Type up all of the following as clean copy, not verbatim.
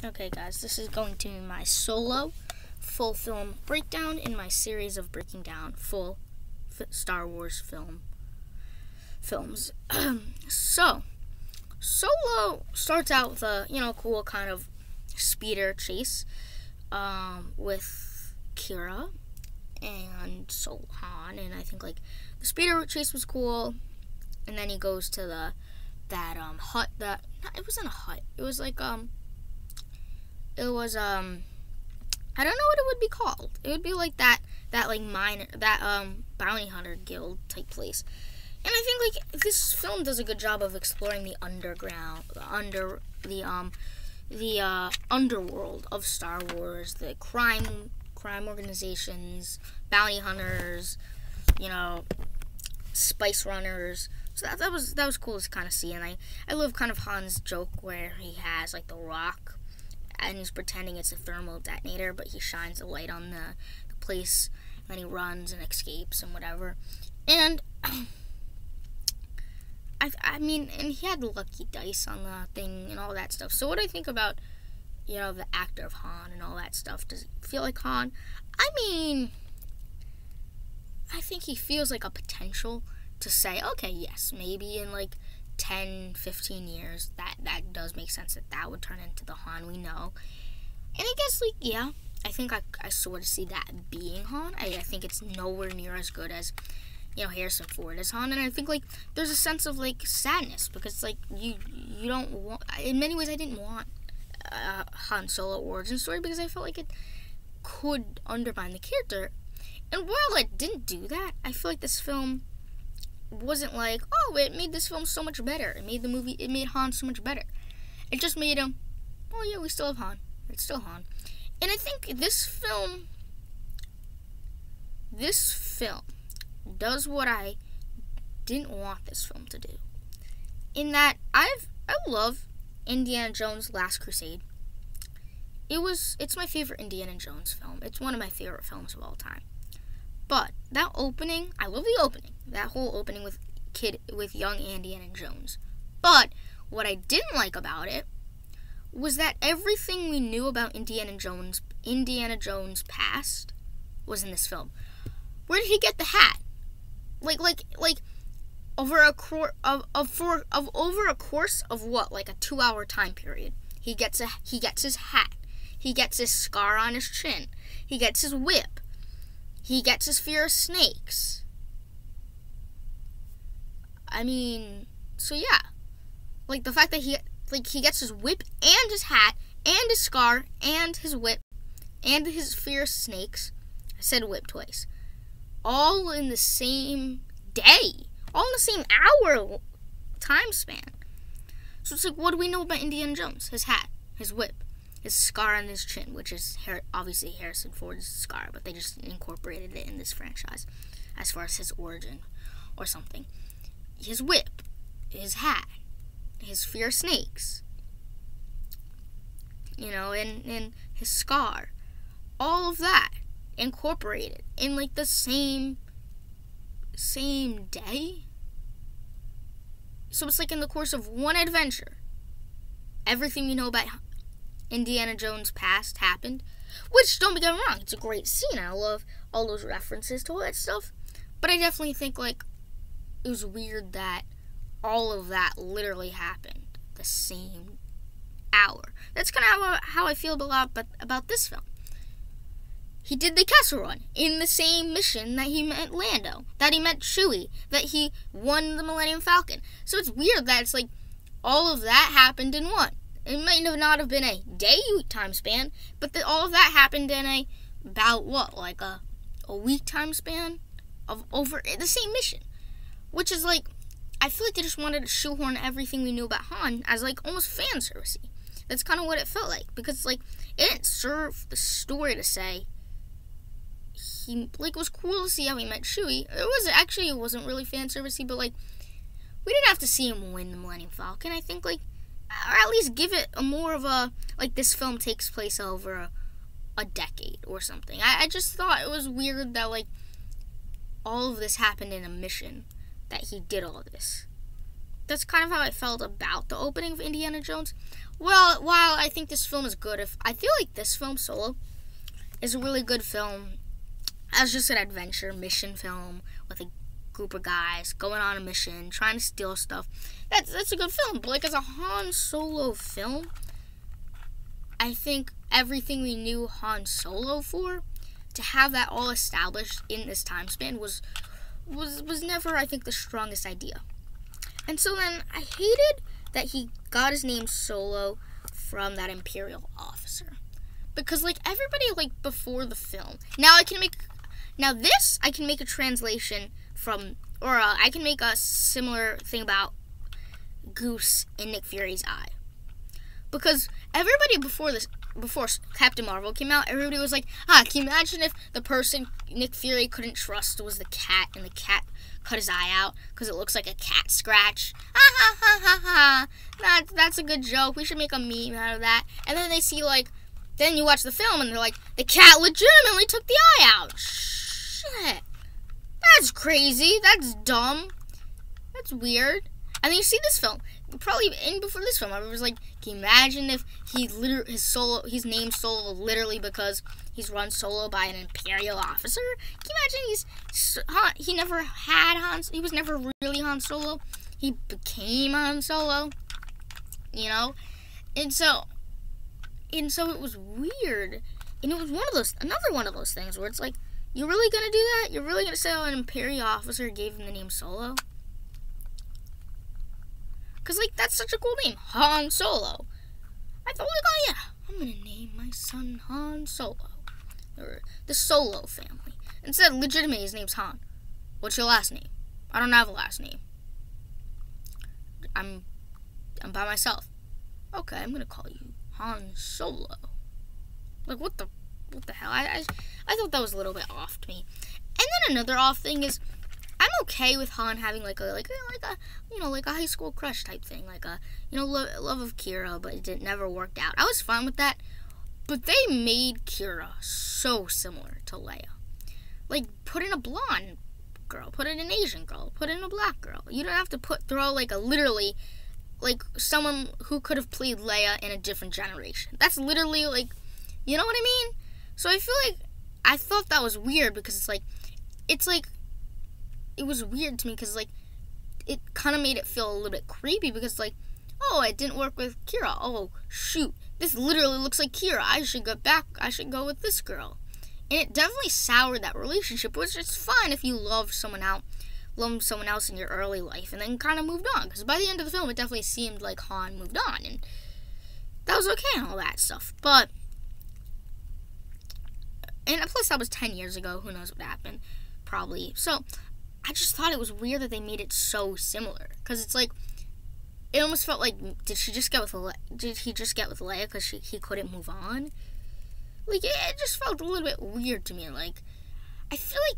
Okay, guys, this is going to be my solo full film breakdown in my series of breaking down full Star Wars films. So, Solo starts out with a cool kind of speeder chase with Qi'ra and Han, and I think like the speeder chase was cool, and then he goes to that hut that it wasn't a hut. It was like I don't know what it would be called. It would be like that like miner, that bounty hunter guild type place. And I think like this film does a good job of exploring the underground, the underworld of Star Wars, the crime organizations, bounty hunters, spice runners. So that was cool to kind of see, and I love kind of Han's joke where he has like the rock, and he's pretending it's a thermal detonator, but he shines a light on the place, and then he runs and escapes and whatever. And I mean, and he had lucky dice on the thing and all that stuff. So what do I think about, the actor of Han and all that stuff? Does it feel like Han? I mean, I think he feels like a potential to say, okay, yes, maybe in like 10, 15 years, that does make sense that would turn into the Han we know. And I guess, like, yeah, I think I sort of see that being Han. I think it's nowhere near as good as, Harrison Ford as Han. And I think, like, there's a sense of, like, sadness, because, like, you don't want, in many ways, I didn't want Han Solo origin story, because I felt like it could undermine the character. And while it didn't do that, I feel like this film wasn't like, oh, it made this film so much better. It made Han so much better. It just made him, oh yeah, we still have Han. It's still Han. And I think this film does what I didn't want this film to do. In that, I love Indiana Jones Last Crusade. It's my favorite Indiana Jones film. It's one of my favorite films of all time. But that opening, I love the opening. That whole opening with young Indiana Jones. But what I didn't like about it was that everything we knew about Indiana Jones' past was in this film. Where did he get the hat? Like over a course of what, like a 2-hour time period, he gets his hat. He gets his scar on his chin. He gets his whip. He gets his fear of snakes. I mean, so yeah. Like, the fact that he gets his whip and his hat and his scar and his whip and his fear of snakes. I said whip twice. All in the same day. All in the same hour time span. So it's like, what do we know about Indiana Jones? His hat, his whip, his scar on his chin, which is obviously Harrison Ford's scar, but they just incorporated it in this franchise as far as his origin or something. His whip, his hat, his fear of snakes, and his scar. All of that incorporated in like the same day. So it's like in the course of one adventure, everything you know about Indiana Jones' past happened, which, don't get me wrong, it's a great scene. I love all those references to all that stuff, but I definitely think like it was weird that all of that literally happened the same hour. That's kind of how I feel about this film. He did the Kessel Run in the same mission that he met Lando, that he met Chewie, that he won the Millennium Falcon. So it's weird that it's like all of that happened in one. It might not have been a day time span, but all of that happened in about what, like a week time span of over the same mission. Which is like, I feel like they just wanted to shoehorn everything we knew about Han as like almost fan servicey. That's kind of what it felt like, because like it didn't serve the story to say he like, it was cool to see how he met Chewie. It wasn't really fan servicey, but like we didn't have to see him win the Millennium Falcon. I think like, or at least give it a more of a, like, this film takes place over a decade or something. I just thought it was weird that like all of this happened in a mission, that he did all this. That's kind of how I felt about the opening of Indiana Jones. Well, while I think this film is good, I feel like this film, Solo, is a really good film as just an adventure mission film with a group of guys going on a mission, trying to steal stuff. That's a good film. But like as a Han Solo film, I think everything we knew Han Solo for, to have that all established in this time span was never, I think, the strongest idea. And so then I hated that he got his name Solo from that Imperial officer. Because like everybody like before the film. I can make a translation from, or I can make a similar thing about Goose in Nick Fury's eye. Because everybody before Captain Marvel came out, everybody was like, can you imagine if the person Nick Fury couldn't trust was the cat, and the cat cut his eye out because it looks like a cat scratch? Ha ha ha ha ha. That's a good joke. We should make a meme out of that. And then they see then you watch the film and they're like, the cat legitimately took the eye out. Shit. That's crazy. That's dumb. That's weird. And then you see this film. Probably before this film, I was like, can you imagine if his name's Solo literally because he's run solo by an Imperial officer? Can you imagine he never had he was never really Han Solo. He became Han Solo, And so it was weird. And it was another one of those things where it's like, you're really gonna do that? You're really gonna say an Imperial officer gave him the name Solo? Because, that's such a cool name. Han Solo. I thought, oh, yeah, I'm going to name my son Han Solo. Or the Solo family. Instead, legitimately, his name's Han. What's your last name? I don't have a last name. I'm by myself. Okay, I'm going to call you Han Solo. What the hell? I thought that was a little bit off to me. And then another off thing is, I'm okay with Han having a high school crush type thing, love of Kira, but it never worked out. I was fine with that, but they made Kira so similar to Leia. Put in a blonde girl, put in an Asian girl, put in a black girl. You don't have to throw literally someone who could have played Leia in a different generation. That's literally you know what I mean? So I feel I thought that was weird because it was weird to me because, it kind of made it feel a little bit creepy because, oh, it didn't work with Kira. Oh, shoot. This literally looks like Kira. I should go with this girl. And it definitely soured that relationship, which is fine if you love someone else in your early life and then kind of moved on. Because by the end of the film, it definitely seemed like Han moved on. And that was okay and all that stuff. And plus, that was 10 years ago. Who knows what happened? Probably. So I just thought it was weird that they made it so similar. Because it's it almost felt like, did he just get with Leia because he couldn't move on? It just felt a little bit weird to me. I feel like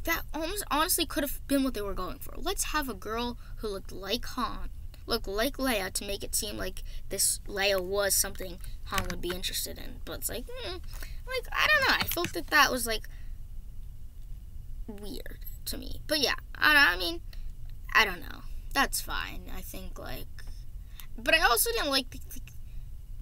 that almost honestly could have been what they were going for. Let's have a girl who looked like Han, looked like Leia, to make it seem like this Leia was something Han would be interested in. But it's I don't know. I felt that was weird to me. But yeah, I mean, I don't know. That's fine. I think but I also didn't like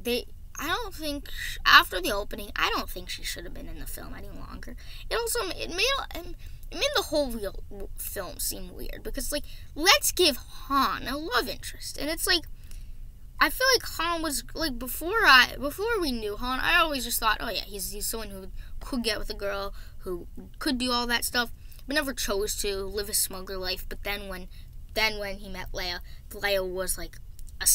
I don't think after the opening, I don't think she should have been in the film any longer. It made the whole film seem weird because let's give Han a love interest, and it's I feel like Han was before we knew Han, I always just thought, oh yeah, he's someone who could get with a girl, who could do all that stuff, but never chose to live a smuggler life. But then when he met Leia, Leia was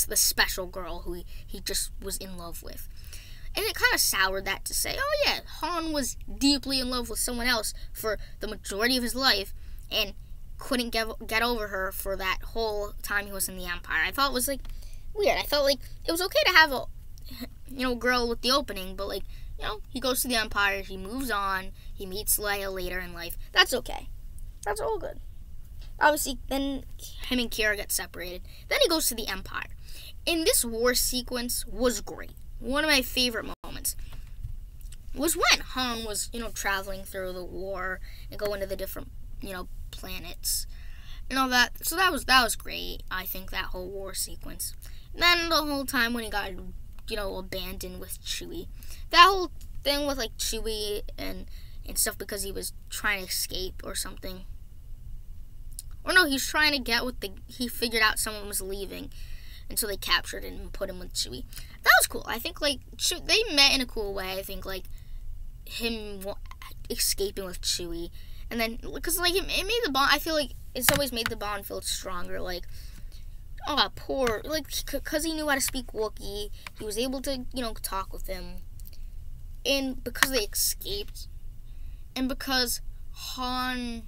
the special girl who he just was in love with. And it kind of soured that to say, oh yeah, Han was deeply in love with someone else for the majority of his life and couldn't get over her for that whole time he was in the Empire. I thought it was weird. I felt it was okay to have a girl with the opening, but he goes to the Empire, he moves on, he meets Leia later in life. That's okay. That's all good. Obviously, then him and Kira get separated. Then he goes to the Empire. And this war sequence was great. One of my favorite moments was when Han was, traveling through the war and going to the different, planets and all that. So that was great. I think that whole war sequence. And then the whole time when he got abandoned with Chewie. That whole thing with like Chewie and stuff because he was trying to escape or something. Or no, he was trying to get with he figured out someone was leaving, and so they captured him and put him with Chewie. That was cool. I think like they met in a cool way. I think like him escaping with Chewie, and then because like it made the bond. I feel like it's always made the bond feel stronger. Like, oh, poor, like because he knew how to speak Wookiee, he was able to talk with him, and because they escaped, and because Han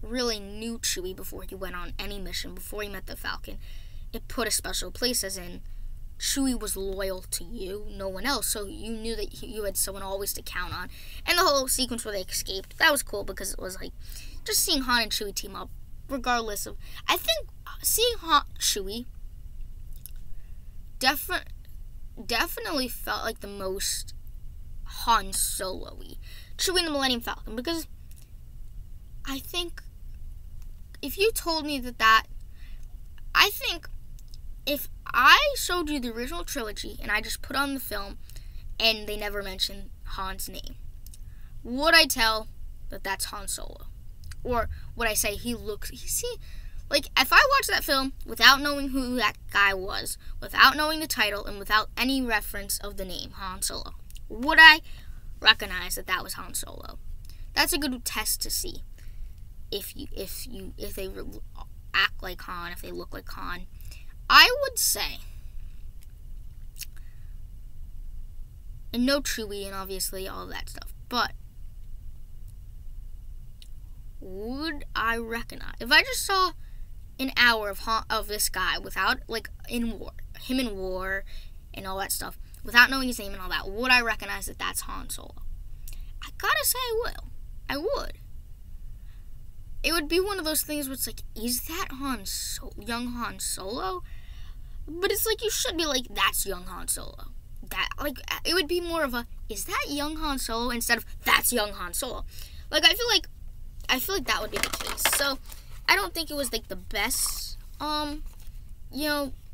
really knew Chewie before he went on any mission, before he met the Falcon, it put a special place, as in Chewie was loyal to you, no one else, so you knew that you had someone always to count on. And the whole sequence where they escaped, that was cool because it was like just seeing Han and Chewie team up, regardless of, I think seeing Chewie definitely felt like the most Han Solo-y. Chewie and the Millennium Falcon, because I think if you told me I think if I showed you the original trilogy and I just put on the film and they never mentioned Han's name, would I tell that that's Han Solo? Or would I say like if I watched that film without knowing who that guy was, without knowing the title, and without any reference of the name Han Solo, would I recognize that was Han Solo? That's a good test to see if they act like Han, if they look like Han. I would say, and no Chewie and obviously all of that stuff, but would I recognize, if I just saw an hour of this guy without, like, him in war and all that stuff, without knowing his name and all that, would I recognize that that's Han Solo? I gotta say I would. It would be one of those things where it's like, is that young Han Solo? But it's like, you should be like, that's young Han Solo. That, like, it would be more of a, is that young Han Solo, instead of, that's young Han Solo. Like, I feel like that would be the case. So, I don't think it was, like, the best,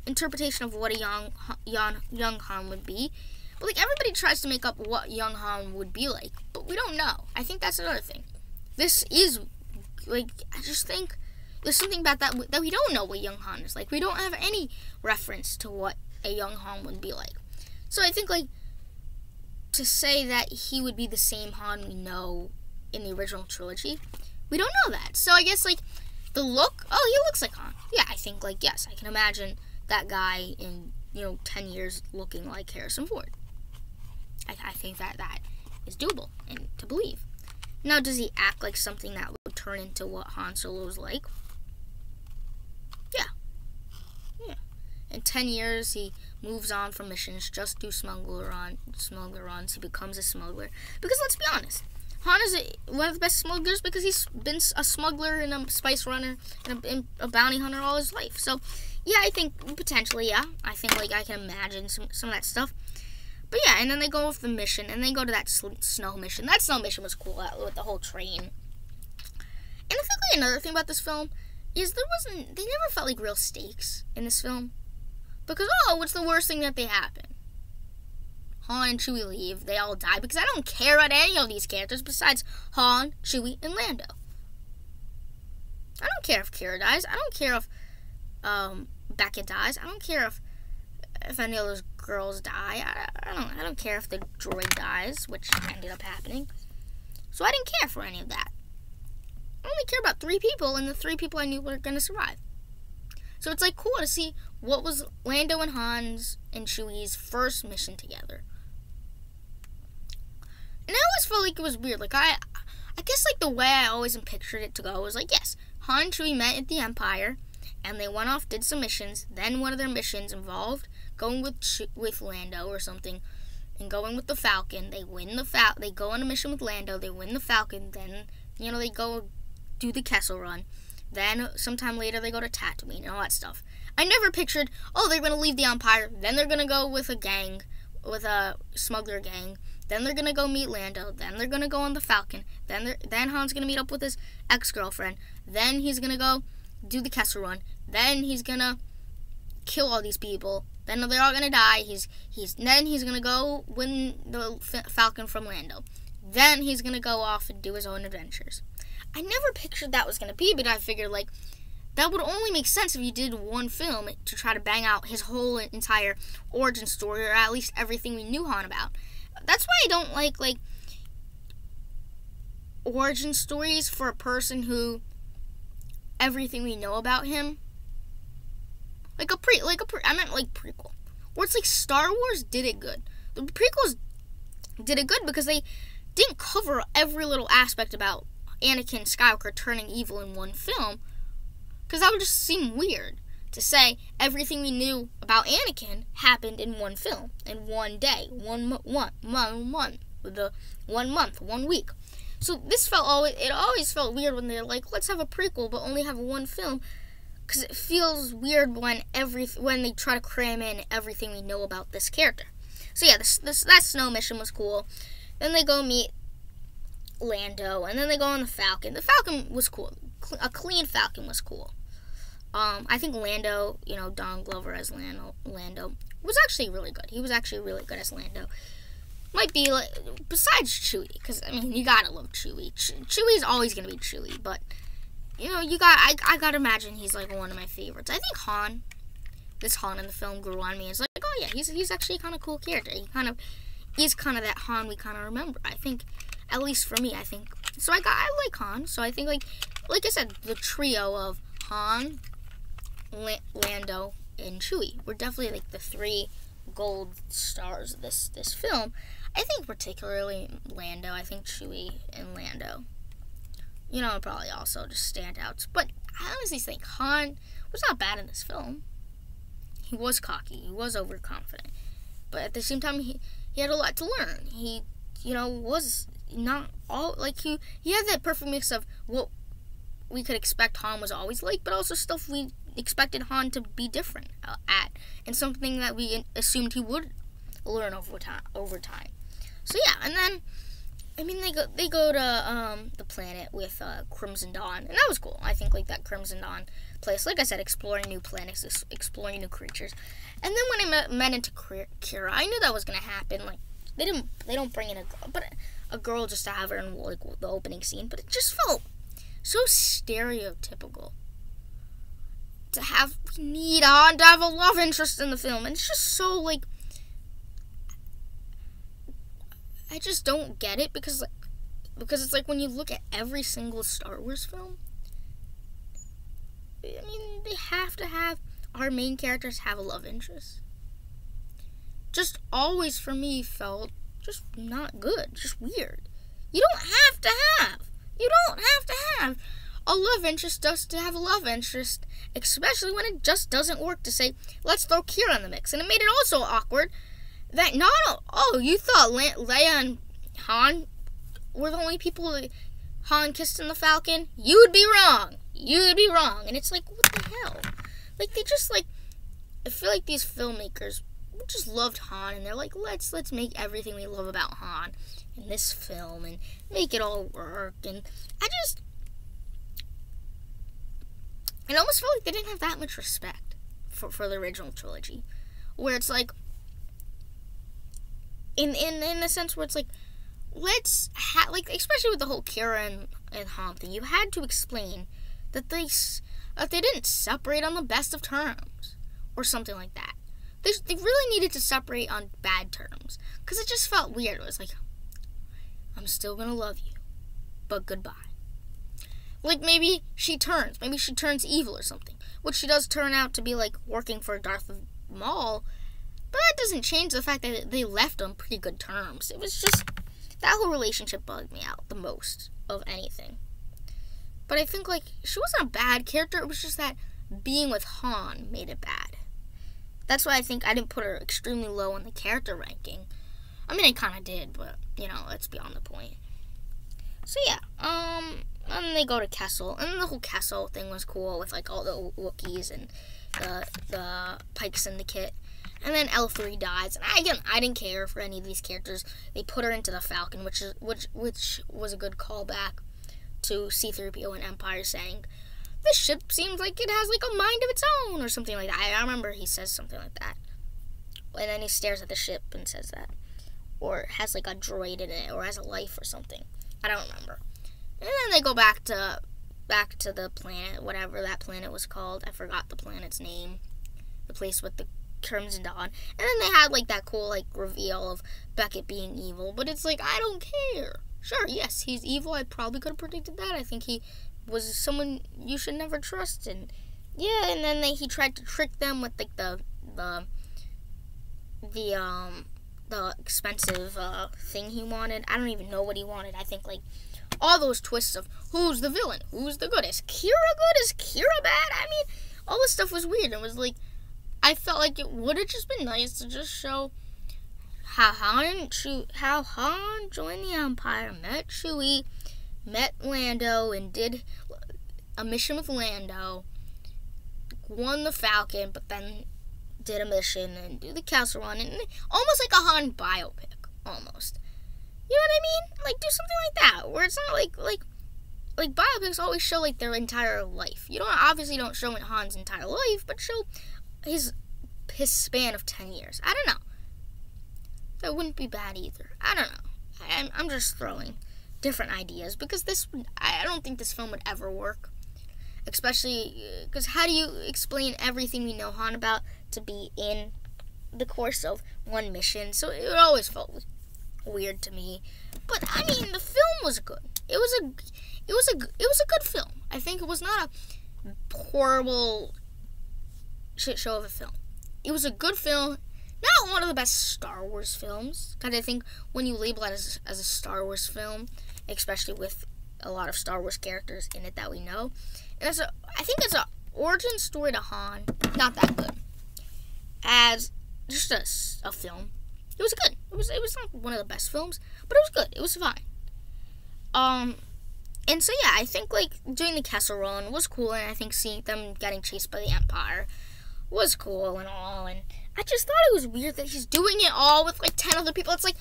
interpretation of what a young Han would be. But, like, everybody tries to make up what young Han would be like, but we don't know. I think that's another thing. This is, like, I just think there's something about that we don't know what young Han is like. We don't have any reference to what a young Han would be like. So I think, like, to say that he would be the same Han we know in the original trilogy, we don't know that. So I guess, like, the look, oh, he looks like Han. Yeah, I think, like, yes, I can imagine that guy in, 10 years looking like Harrison Ford. I think that is doable and to believe. Now, does he act like something that would turn into what Han Solo's like? Yeah. In 10 years, he moves on from missions, just do smuggler runs. He becomes a smuggler. Because let's be honest, Han is one of the best smugglers because he's been a smuggler and a spice runner and a bounty hunter all his life. So, yeah, I think potentially, yeah. I think, like, I can imagine some of that stuff. But yeah, and then they go off the mission, and they go to that snow mission. That snow mission was cool, with the whole train. And I think, like, another thing about this film is they never felt like real stakes in this film. Because, what's the worst thing that they happen? Han and Chewie leave, they all die, because I don't care about any of these characters besides Han, Chewie, and Lando. I don't care if Kira dies. I don't care if Beckett dies. I don't care if any of those girls die. I don't care if the droid dies, which ended up happening. So I didn't care for any of that. I only care about 3 people, and the 3 people I knew were going to survive. So it's, like, cool to see what was Lando and Han's and Chewie's first mission together. And I always felt like it was weird. Like, I guess, like, the way I always pictured it to go was, like, yes, Han and Chewie met at the Empire, and they went off, did some missions. Then one of their missions involved going with Lando or something, and going with the Falcon. They win the They go on a mission with Lando. They win the Falcon. Then, they go do the Kessel Run. Then, sometime later, they go to Tatooine and all that stuff. I never pictured, they're going to leave the Empire. Then they're going to go with a smuggler gang. Then they're going to go meet Lando. Then they're going to go on the Falcon. Then Han's going to meet up with his ex-girlfriend. Then he's going to go do the Kessel Run. Then he's going to kill all these people Then they're all gonna die. Then he's gonna go win the Falcon from Lando. Then he's gonna go off and do his own adventures. I never pictured that was gonna be, but I figured like that would only make sense if you did one film to try to bang out his whole entire origin story, or at least everything we knew Han about. That's why I don't like origin stories for a person who everything we know about him. I meant like prequel. Where it's like Star Wars did it good. The prequels did it good because they didn't cover every little aspect about Anakin Skywalker turning evil in one film. Because that would just seem weird to say everything we knew about Anakin happened in one film, in one day, one week. So this always felt weird when they're like, let's have a prequel but only have one film, because it feels weird when they try to cram in everything we know about this character. So yeah, that snow mission was cool. Then they go meet Lando, and then they go on the Falcon. The Falcon was cool. A clean Falcon was cool. I think Lando, Don Glover as Lando was actually really good. He was actually really good as Lando. Might be like, besides Chewie, because I mean you gotta love Chewie. Chewie's always gonna be Chewie, but I gotta imagine he's like one of my favorites. I think this Han in the film grew on me. It's like, oh yeah, he's actually kind of cool character. He is kind of that Han we kind of remember. I think, at least for me, I think. So I like Han. So I think like I said, the trio of Han, Lando, and Chewie were definitely like the three gold stars of this film. I think particularly Lando. I think Chewie and Lando, probably also just standouts. But I honestly think Han was not bad in this film. He was cocky. He was overconfident. But at the same time, he had a lot to learn. He, was not all, like, he had that perfect mix of what we could expect Han was always like, but also stuff we expected Han to be different at, and something that we assumed he would learn over time. So yeah, and then, I mean, they go to the planet with Crimson Dawn, and that was cool. I think like that Crimson Dawn place, like I said, exploring new planets, exploring new creatures. And then when I met into Kira, I knew that was gonna happen. Like they don't bring in a girl just to have her in like the opening scene, but it just felt so stereotypical to need Han to have a love interest in the film, and it's just so like, I just don't get it because it's like when you look at every single Star Wars film, I mean, they have to have our main characters have a love interest. Just always for me felt just not good, just weird. You don't have to have a love interest just to have a love interest, especially when it just doesn't work to say, let's throw Kira in the mix. And it made it also awkward that you thought Leia and Han were the only people that Han kissed in the Falcon? You'd be wrong. And it's like, what the hell? Like, they just, like, I feel like these filmmakers just loved Han, and they're like, let's make everything we love about Han in this film and make it all work. And it almost felt like they didn't have that much respect for the original trilogy, where it's like, in the sense where it's like, like, especially with the whole Kira and Han thing, you had to explain that they didn't separate on the best of terms or something like that. They really needed to separate on bad terms, because it just felt weird. It was like, I'm still gonna love you, but goodbye. Like, maybe she turns evil or something, which she does turn out to be, like, working for Darth Maul, but that doesn't change the fact that they left on pretty good terms. It was just, that whole relationship bugged me out the most of anything. But I think, like, she wasn't a bad character, it was just that being with Han made it bad. That's why I think I didn't put her extremely low in the character ranking. I mean, I kind of did, but, that's beyond the point. So, yeah, and they go to Kessel, and the whole Kessel thing was cool with, like, all the Wookiees and the Pike Syndicate. And then L3 dies, and I didn't care for any of these characters. They put her into the Falcon, which was a good callback to C-3PO and Empire saying, this ship seems like it has, like, a mind of its own, or something like that. I remember he says something like that. and then he stares at the ship and says that, or has like a droid in it, or has a life or something. I don't remember. And then they go back to the planet, whatever that planet was called. I forgot the planet's name. The place with the Crimson Dawn. And then they had like that cool like reveal of Beckett being evil. But it's like, I don't care. Sure, yes, he's evil. I probably could have predicted that. I think he was someone you should never trust. And yeah, and then he tried to trick them with like the expensive thing he wanted. I don't even know what he wanted. I think like all those twists of who's the villain, who's the good, is Kira good, is Kira bad? I mean, all this stuff was weird. It was like, I felt like it would have just been nice to just show how Han joined the Empire, met Chewie, met Lando, and did a mission with Lando, won the Falcon, but then did a mission and do the Castle Run, and almost like a Han biopic, almost. You know what I mean? Like, do something like that, where it's not like biopics always show like their entire life. You obviously don't show Han's entire life, but show his span of 10 years. I don't know. That wouldn't be bad either. I don't know. I'm just throwing different ideas, because I don't think this film would ever work. Especially because how do you explain everything we know Han about to be in the course of one mission? So it always felt weird to me. But I mean, the film was good. It was a good film. I think it was not a horrible shit show of a film. It was a good film. Not one of the best Star Wars films, because I think when you label it as a Star Wars film, especially with a lot of Star Wars characters in it that we know, I think it's an origin story to Han, not that good. As just a film, it was good. It was not one of the best films, but it was good. It was fine. And so yeah, I think like doing the Kessel Run was cool, and I think seeing them getting chased by the Empire was cool and all. And I just thought it was weird that he's doing it all with like 10 other people. It's like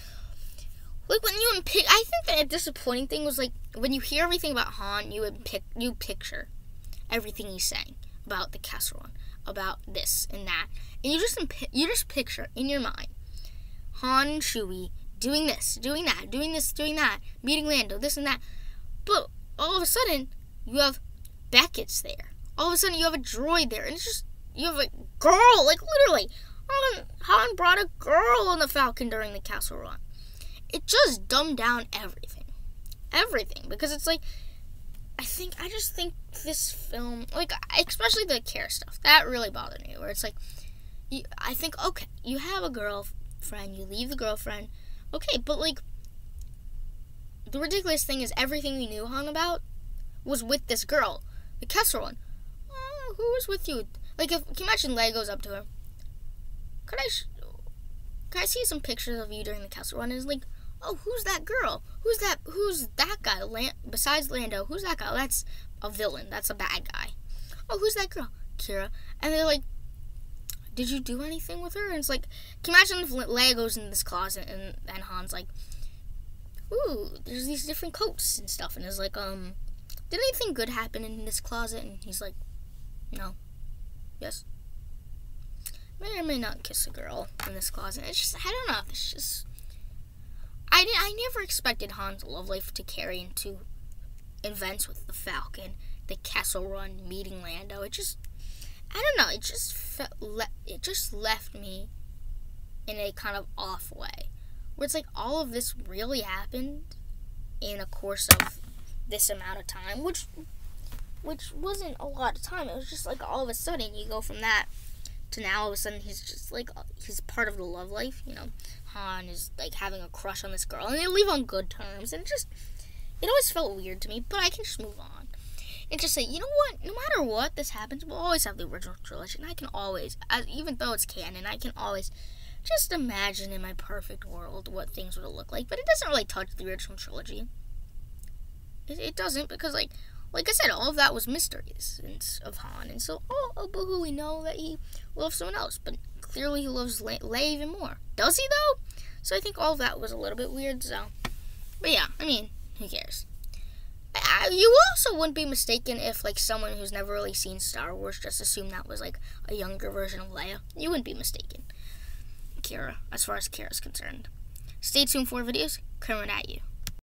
when you unpick, I think that a disappointing thing was like when you hear everything about Han, you picture everything he's saying about the Kessel Run, about this and that, and you just picture in your mind Han and Chewie doing this, doing that, doing this, doing that, meeting Lando, this and that. But all of a sudden, you have Beckett's there. All of a sudden, you have a droid there, and it's just you have a girl, like literally. Han brought a girl on the Falcon during the Castle Run. It just dumbed down everything, because it's like I just think this film, like especially the care stuff, that really bothered me. Where it's like, I think okay, you have a girlfriend, you leave the girlfriend, okay, but like the ridiculous thing is everything we knew Han about was with this girl, the Kessel Run. Oh, who was with you? Like, can you imagine Leia goes up to her? Could I see some pictures of you during the Kessel Run? And it's like, oh, who's that girl? Who's that guy? Besides Lando, who's that guy? Oh, that's a villain. That's a bad guy. Oh, who's that girl? Kira. And they're like, did you do anything with her? And it's like, can you imagine if Leia goes in this closet and Han's like, ooh, there's these different coats and stuff. And it's like, did anything good happen in this closet? And he's like, no. Yes. May or may not kiss a girl in this closet. It's just, I don't know. It's just, I never expected Han's love life to carry into events with the Falcon, the Kessel Run, meeting Lando. It just, I don't know. It just left me in a kind of off way, where it's like all of this really happened in a course of this amount of time, which wasn't a lot of time. It was just like all of a sudden you go from that to now all of a sudden he's just like, he's part of the love life, you know. Han is like having a crush on this girl, and they leave on good terms, and it always felt weird to me, but I can just move on and just say, you know what, no matter what this happens, we'll always have the original trilogy, and I can always, even though it's canon, I can always just imagine in my perfect world what things would look like. But it doesn't really touch the original trilogy. It doesn't, because like I said, all of that was mysteries of Han, and so boo-hoo, we know that he loves someone else, but clearly he loves Leia even more. Does he though? So I think all of that was a little bit weird. So, but yeah, I mean, who cares? You also wouldn't be mistaken if like someone who's never really seen Star Wars just assumed that was like a younger version of Leia. You wouldn't be mistaken. Kira, as far as Kira's concerned. Stay tuned for videos coming at you.